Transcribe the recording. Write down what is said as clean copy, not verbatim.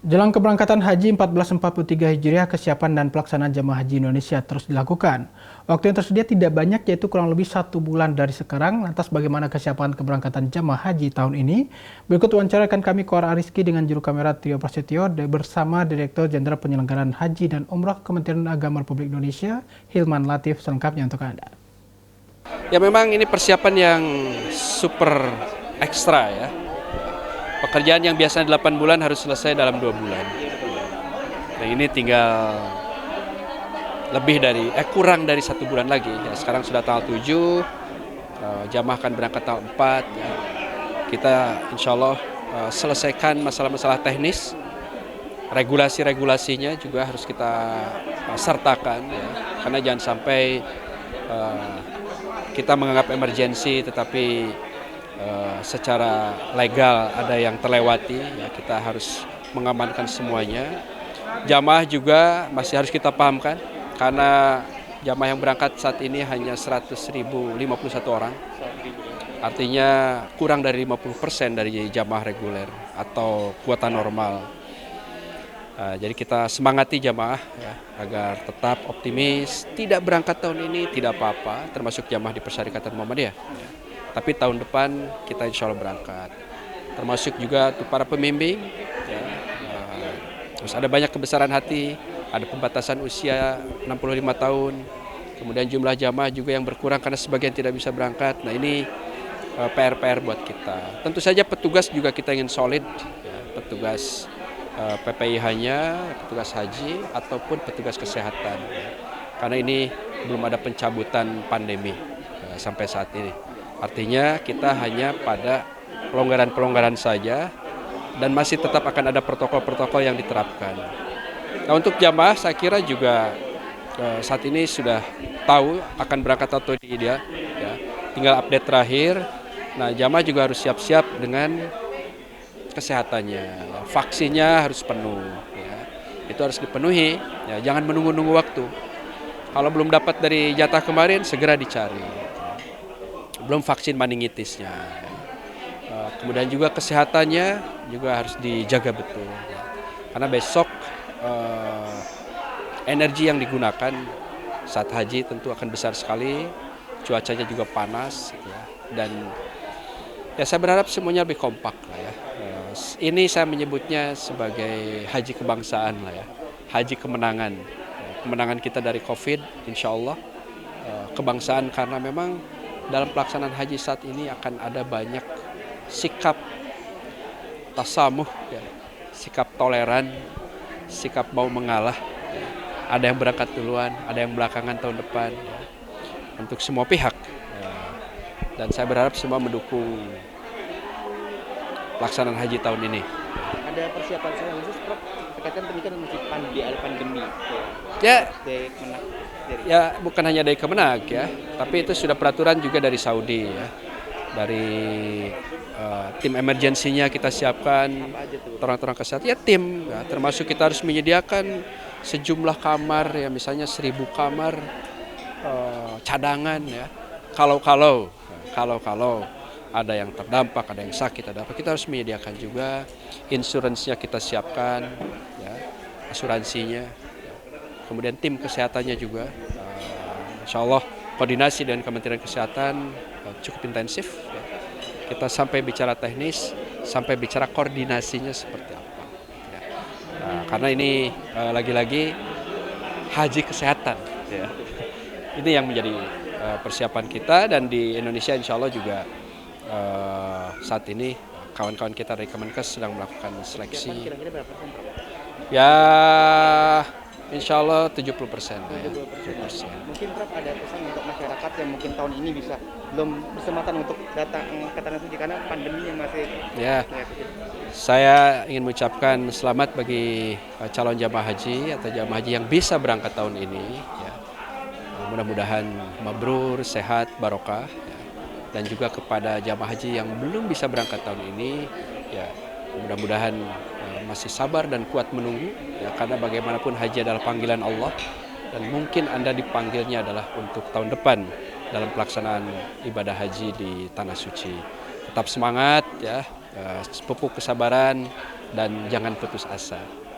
Jelang keberangkatan Haji 1443 Hijriah, kesiapan dan pelaksanaan jamaah haji Indonesia terus dilakukan. Waktu yang tersedia tidak banyak, yaitu kurang lebih 1 bulan dari sekarang. Lantas bagaimana kesiapan keberangkatan jamaah haji tahun ini? Berikut wawancara rekan kami Koara Ariski dengan juru kamera Tio Prasetyo bersama Direktur Jenderal Penyelenggaraan Haji dan Umrah Kementerian Agama Republik Indonesia, Hilman Latif, selengkapnya untuk Anda. Ya memang ini persiapan yang super ekstra ya. Pekerjaan yang biasanya 8 bulan harus selesai dalam 2 bulan. Nah ini tinggal kurang dari 1 bulan lagi. Ya, sekarang sudah tanggal 7, jamaah akan berangkat tanggal 4. Ya. Kita insya Allah selesaikan masalah-masalah teknis, regulasi-regulasinya juga harus kita sertakan. Ya. Karena jangan sampai kita menganggap emergensi tetapi secara legal ada yang terlewati, ya kita harus mengamankan semuanya. Jamaah juga masih harus kita pahamkan karena jamaah yang berangkat saat ini hanya 100.051 orang. Artinya kurang dari 50% dari jamaah reguler atau kuota normal. Jadi kita semangati jamaah ya, agar tetap optimis, tidak berangkat tahun ini tidak apa-apa, termasuk jamaah di Persyarikatan Muhammadiyah. Ya. Tapi tahun depan kita insya Allah berangkat. Termasuk juga untuk para pembimbing, ya, terus ada banyak kebesaran hati, ada pembatasan usia 65 tahun, kemudian jumlah jamaah juga yang berkurang karena sebagian tidak bisa berangkat. Nah ini PR-PR buat kita. Tentu saja petugas juga kita ingin solid, ya, petugas PPIH-nya, petugas haji, ataupun petugas kesehatan. Ya. Karena ini belum ada pencabutan pandemi sampai saat ini. Artinya kita hanya pada pelonggaran-pelonggaran saja dan masih tetap akan ada protokol-protokol yang diterapkan. Nah untuk jamaah saya kira juga saat ini sudah tahu akan berangkat atau tidak, ya. Tinggal update terakhir. Nah jamaah juga harus siap-siap dengan kesehatannya, vaksinnya harus penuh, ya. Itu harus dipenuhi, ya. Jangan menunggu-nunggu waktu. Kalau belum dapat dari jatah kemarin segera dicari. Belum vaksin meningitisnya. Kemudian juga kesehatannya juga harus dijaga betul. Karena besok energi yang digunakan saat haji tentu akan besar sekali, cuacanya juga panas, ya. Dan ya saya berharap semuanya lebih kompak lah ya. Ini saya menyebutnya sebagai haji kebangsaan lah ya, haji kemenangan. Kemenangan kita dari COVID, insya Allah kebangsaan karena memang dalam pelaksanaan haji saat ini akan ada banyak sikap tasamuh, ya, sikap toleran, sikap mau mengalah. Ya. Ada yang berangkat duluan, ada yang belakangan tahun depan, ya, untuk semua pihak. Ya. Dan saya berharap semua mendukung pelaksanaan haji tahun ini. Ada persiapan khusus Prof terkait pendidikan masih pandemi. Ya bukan hanya dari Kemenag ya, tapi itu sudah peraturan juga dari Saudi ya. Dari tim emergensinya kita siapkan, orang-orang kesehatan ya tim, ya, termasuk kita harus menyediakan sejumlah kamar ya, misalnya 1.000 kamar cadangan ya. Kalau ada yang terdampak, ada yang sakit, ada apa, kita harus menyediakan juga, insuransinya kita siapkan, ya, asuransinya. Kemudian tim kesehatannya juga, insya Allah koordinasi dengan Kementerian Kesehatan cukup intensif. Ya. Kita sampai bicara teknis, sampai bicara koordinasinya seperti apa. Ya. Nah, karena ini lagi-lagi haji kesehatan. Ya. Ini yang menjadi persiapan kita dan di Indonesia insya Allah juga saat ini kawan-kawan kita dari Kemenkes sedang melakukan seleksi. Kira-kira berapa persen? Ya insya Allah 70%. 70%. Mungkin Prof ada pesan untuk masyarakat yang mungkin tahun ini belum bersematan untuk datang ke Tanah Suci karena pandemi yang masih. Ya, saya ingin mengucapkan selamat bagi calon jamaah haji atau jamaah haji yang bisa berangkat tahun ini. Ya. Mudah-mudahan mabrur, sehat, barokah. Ya. Dan juga kepada jamaah haji yang belum bisa berangkat tahun ini, ya mudah-mudahan masih sabar dan kuat menunggu, ya, karena bagaimanapun haji adalah panggilan Allah dan mungkin Anda dipanggilnya adalah untuk tahun depan dalam pelaksanaan ibadah haji di Tanah Suci. Tetap semangat ya, pupuk kesabaran, dan jangan putus asa.